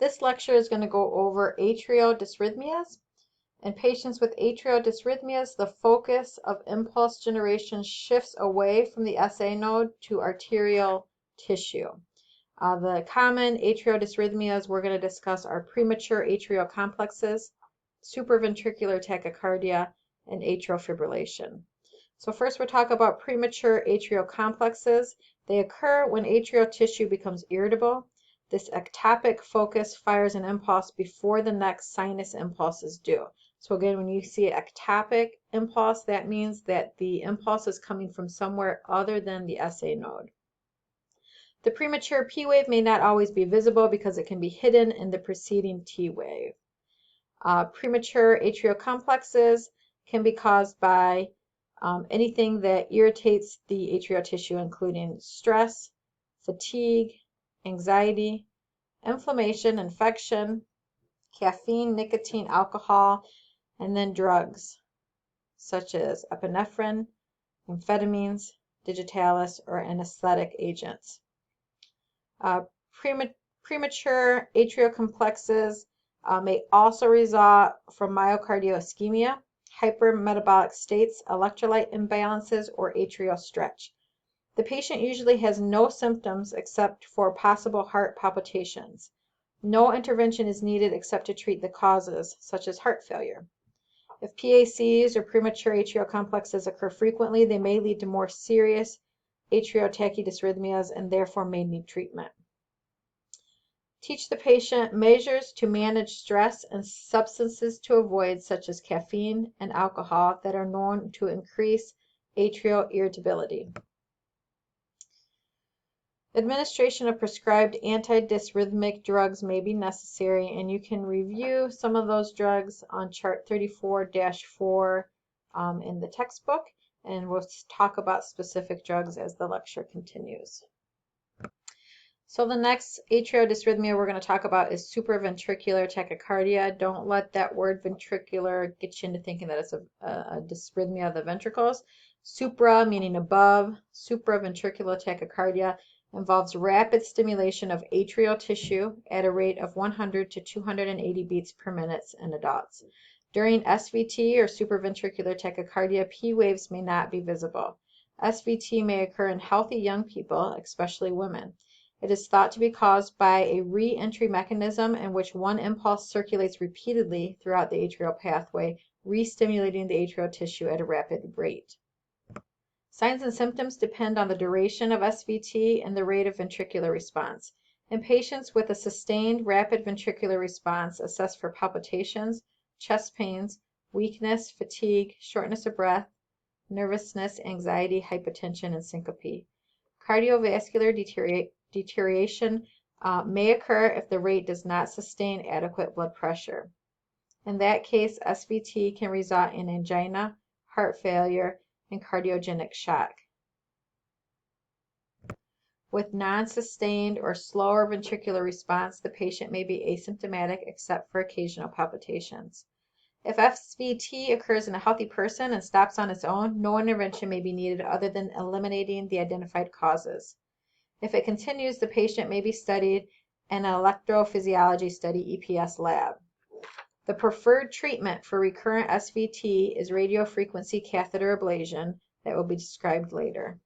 This lecture is going to go over atrial dysrhythmias. In patients with atrial dysrhythmias, the focus of impulse generation shifts away from the SA node to arterial tissue. The common atrial dysrhythmias we're going to discuss are premature atrial complexes, supraventricular tachycardia, and atrial fibrillation. So first we'll talk about premature atrial complexes. They occur when atrial tissue becomes irritable. This ectopic focus fires an impulse before the next sinus impulse is due. So again, when you see ectopic impulse, that means that the impulse is coming from somewhere other than the SA node. The premature P wave may not always be visible because it can be hidden in the preceding T wave. Premature atrial complexes can be caused by anything that irritates the atrial tissue, including stress, fatigue, anxiety, inflammation, infection, caffeine, nicotine, alcohol, and then drugs such as epinephrine, amphetamines, digitalis, or anesthetic agents. Premature atrial complexes may also result from myocardial ischemia, hypermetabolic states, electrolyte imbalances, or atrial stretch. The patient usually has no symptoms except for possible heart palpitations. No intervention is needed except to treat the causes, such as heart failure. If PACs or premature atrial complexes occur frequently, they may lead to more serious atrial tachydysrhythmias and therefore may need treatment. Teach the patient measures to manage stress and substances to avoid, such as caffeine and alcohol, that are known to increase atrial irritability. Administration of prescribed antidysrhythmic drugs may be necessary, and you can review some of those drugs on chart 34-4 in the textbook, and we'll talk about specific drugs as the lecture continues. So the next atrial dysrhythmia we're going to talk about is supraventricular tachycardia. Don't let that word ventricular get you into thinking that it's a dysrhythmia of the ventricles. Supra meaning above, supraventricular tachycardia involves rapid stimulation of atrial tissue at a rate of 100 to 280 beats per minute in adults. During SVT or supraventricular tachycardia, P waves may not be visible. SVT may occur in healthy young people, especially women. It is thought to be caused by a re-entry mechanism in which one impulse circulates repeatedly throughout the atrial pathway, re-stimulating the atrial tissue at a rapid rate. Signs and symptoms depend on the duration of SVT and the rate of ventricular response. In patients with a sustained rapid ventricular response, assess for palpitations, chest pains, weakness, fatigue, shortness of breath, nervousness, anxiety, hypotension, and syncope. Cardiovascular deterioration may occur if the rate does not sustain adequate blood pressure. In that case, SVT can result in angina, heart failure, and cardiogenic shock. With non-sustained or slower ventricular response, the patient may be asymptomatic except for occasional palpitations. If SVT occurs in a healthy person and stops on its own, no intervention may be needed other than eliminating the identified causes. If it continues, the patient may be studied in an electrophysiology study EPS lab. The preferred treatment for recurrent SVT is radiofrequency catheter ablation that will be described later.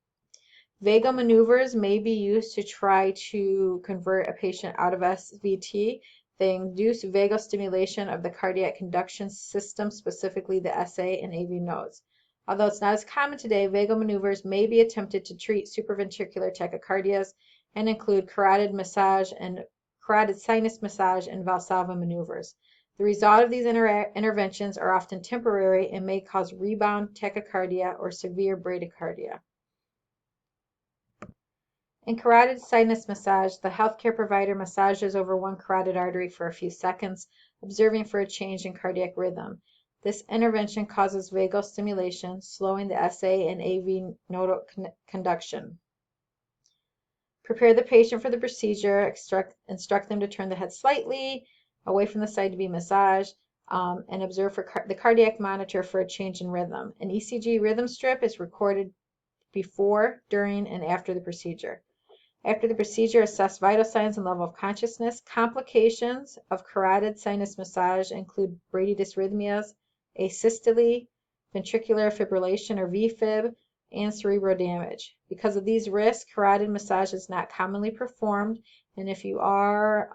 Vagal maneuvers may be used to try to convert a patient out of SVT. They induce vagal stimulation of the cardiac conduction system, specifically the SA and AV nodes. Although it's not as common today, vagal maneuvers may be attempted to treat supraventricular tachycardias and include carotid sinus massage and Valsalva maneuvers. The result of these interventions are often temporary and may cause rebound tachycardia or severe bradycardia. In carotid sinus massage, the healthcare provider massages over one carotid artery for a few seconds, observing for a change in cardiac rhythm. This intervention causes vagal stimulation, slowing the SA and AV nodal conduction. Prepare the patient for the procedure, instruct them to turn the head slightly away from the side to be massaged, and observe for the cardiac monitor for a change in rhythm. An ECG rhythm strip is recorded before, during, and after the procedure. After the procedure, assess vital signs and level of consciousness. Complications of carotid sinus massage include bradydysrhythmias, asystole, ventricular fibrillation or VFib, and cerebral damage. Because of these risks, carotid massage is not commonly performed, and if you are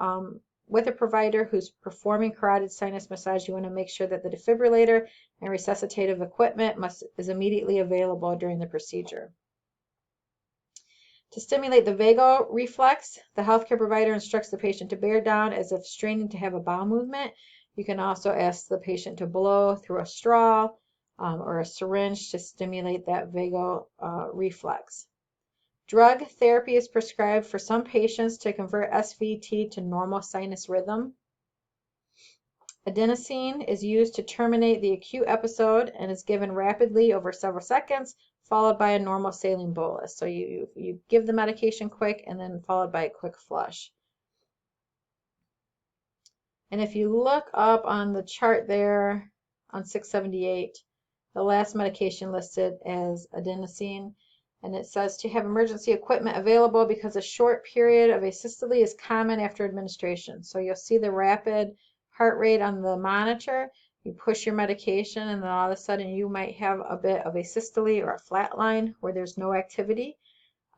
with a provider who's performing carotid sinus massage, you want to make sure that the defibrillator and resuscitative equipment is immediately available during the procedure. To stimulate the vagal reflex, the healthcare provider instructs the patient to bear down as if straining to have a bowel movement. You can also ask the patient to blow through a straw or a syringe to stimulate that vagal reflex. Drug therapy is prescribed for some patients to convert SVT to normal sinus rhythm. Adenosine is used to terminate the acute episode and is given rapidly over several seconds, followed by a normal saline bolus. So you give the medication quick and then followed by a quick flush. And if you look up on the chart there on 678, the last medication listed as adenosine, and it says to have emergency equipment available because a short period of asystole is common after administration. So you'll see the rapid heart rate on the monitor. You push your medication and then all of a sudden you might have a bit of asystole or a flat line where there's no activity.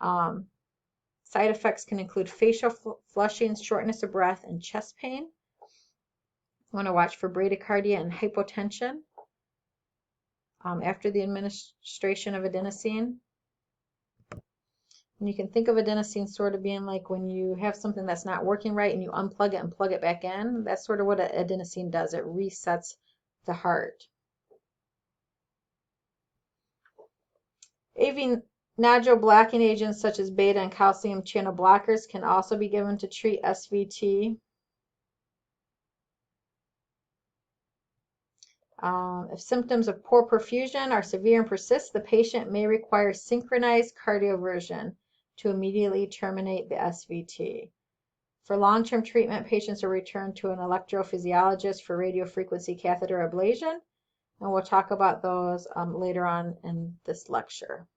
Side effects can include facial flushing, shortness of breath, and chest pain. You want to watch for bradycardia and hypotension after the administration of adenosine. And you can think of adenosine sort of being like when you have something that's not working right and you unplug it and plug it back in. That's sort of what adenosine does. It resets the heart. AV nodule blocking agents such as beta and calcium channel blockers can also be given to treat SVT. If symptoms of poor perfusion are severe and persist, the patient may require synchronized cardioversion to immediately terminate the SVT. For long-term treatment, patients are returned to an electrophysiologist for radiofrequency catheter ablation, and we'll talk about those later on in this lecture.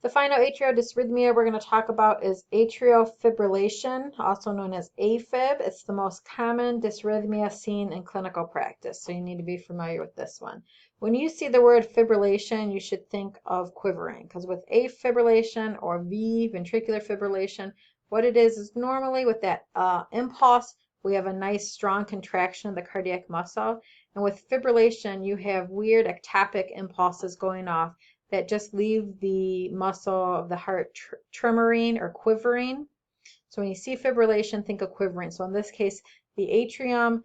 The final atrial dysrhythmia we're going to talk about is atrial fibrillation, also known as AFib. It's the most common dysrhythmia seen in clinical practice, so you need to be familiar with this one. When you see the word fibrillation, you should think of quivering, because with afibrillation or ventricular fibrillation, what it is normally with that impulse, we have a nice strong contraction of the cardiac muscle. And with fibrillation, you have weird ectopic impulses going off that just leave the muscle of the heart tremoring or quivering. So when you see fibrillation, think of quivering. So in this case, the atrium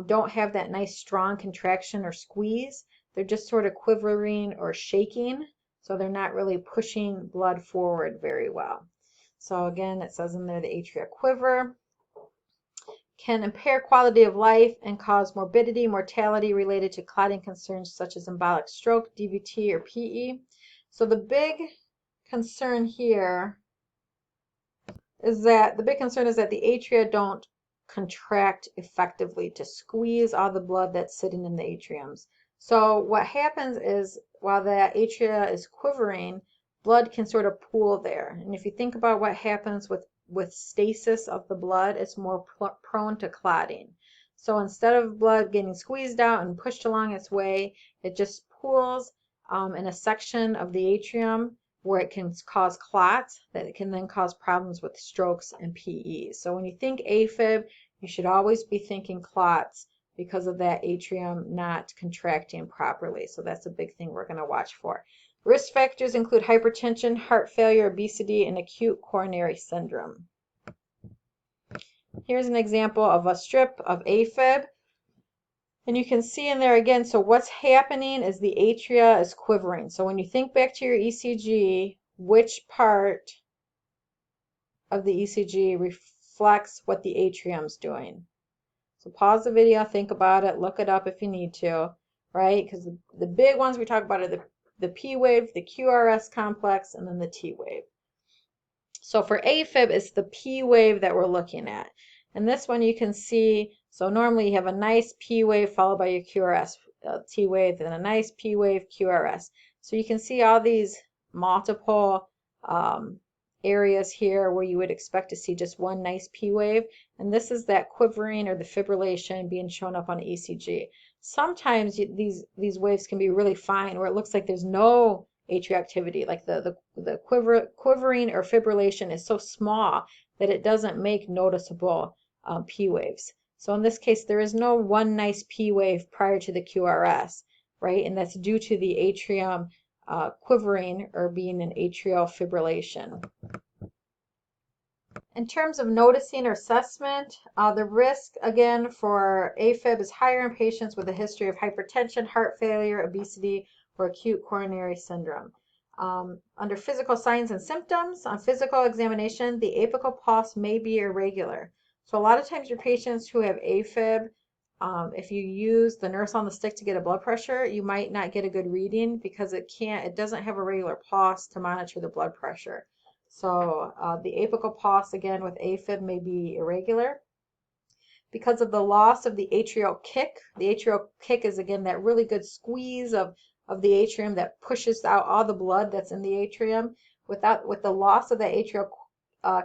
don't have that nice strong contraction or squeeze. They're just sort of quivering or shaking. So they're not really pushing blood forward very well. So again, it says in there the atria quiver. Can impair quality of life and cause morbidity, mortality related to clotting concerns such as embolic stroke, DVT, or PE. So the big concern here is that the atria don't contract effectively to squeeze all the blood that's sitting in the atriums. So what happens is while the atria is quivering, blood can sort of pool there. And if you think about what happens with stasis of the blood, it's more prone to clotting. So instead of blood getting squeezed out and pushed along its way, it just pools in a section of the atrium where it can cause clots that can then cause problems with strokes and PE. So when you think AFib, you should always be thinking clots because of that atrium not contracting properly. So that's a big thing we're going to watch for. Risk factors include hypertension, heart failure, obesity, and acute coronary syndrome. Here's an example of a strip of AFib. And you can see in there again, so what's happening is the atria is quivering. So when you think back to your ECG, which part of the ECG reflects what the atrium's doing? So pause the video, think about it, look it up if you need to, right? Because the big ones we talk about are the P wave, the QRS complex, and then the T wave. So for AFib, it's the P wave that we're looking at. And this one you can see, so normally you have a nice P wave followed by your QRS T wave, and a nice P wave QRS. So you can see all these multiple areas here where you would expect to see just one nice P wave, and this is that quivering or the fibrillation being shown up on ECG. Sometimes these waves can be really fine, where it looks like there's no atrial activity, like the quivering or fibrillation is so small that it doesn't make noticeable P waves. So in this case, there is no one nice P wave prior to the QRS, right? And that's due to the atrium quivering or being an atrial fibrillation. In terms of noticing or assessment, the risk, again, for AFib is higher in patients with a history of hypertension, heart failure, obesity, or acute coronary syndrome. Under physical signs and symptoms, on physical examination, the apical pulse may be irregular. So a lot of times your patients who have AFib, if you use the nurse on the stick to get a blood pressure, you might not get a good reading because it doesn't have a regular pulse to monitor the blood pressure. So the apical pulse, again, with AFib may be irregular. Because of the loss of the atrial kick is, again, that really good squeeze of the atrium that pushes out all the blood that's in the atrium. With the loss of the atrial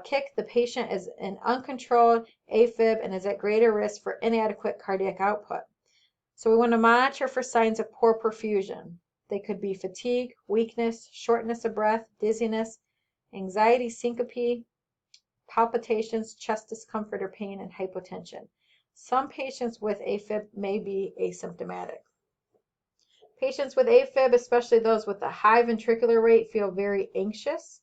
kick, the patient is in uncontrolled AFib and is at greater risk for inadequate cardiac output. So we want to monitor for signs of poor perfusion. They could be fatigue, weakness, shortness of breath, dizziness, anxiety, syncope, palpitations, chest discomfort or pain, and hypotension. Some patients with AFib may be asymptomatic. Patients with AFib, especially those with a high ventricular rate, feel very anxious.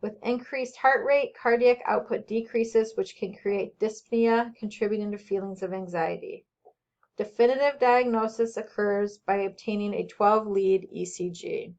With increased heart rate, cardiac output decreases, which can create dyspnea, contributing to feelings of anxiety. Definitive diagnosis occurs by obtaining a 12-lead ECG.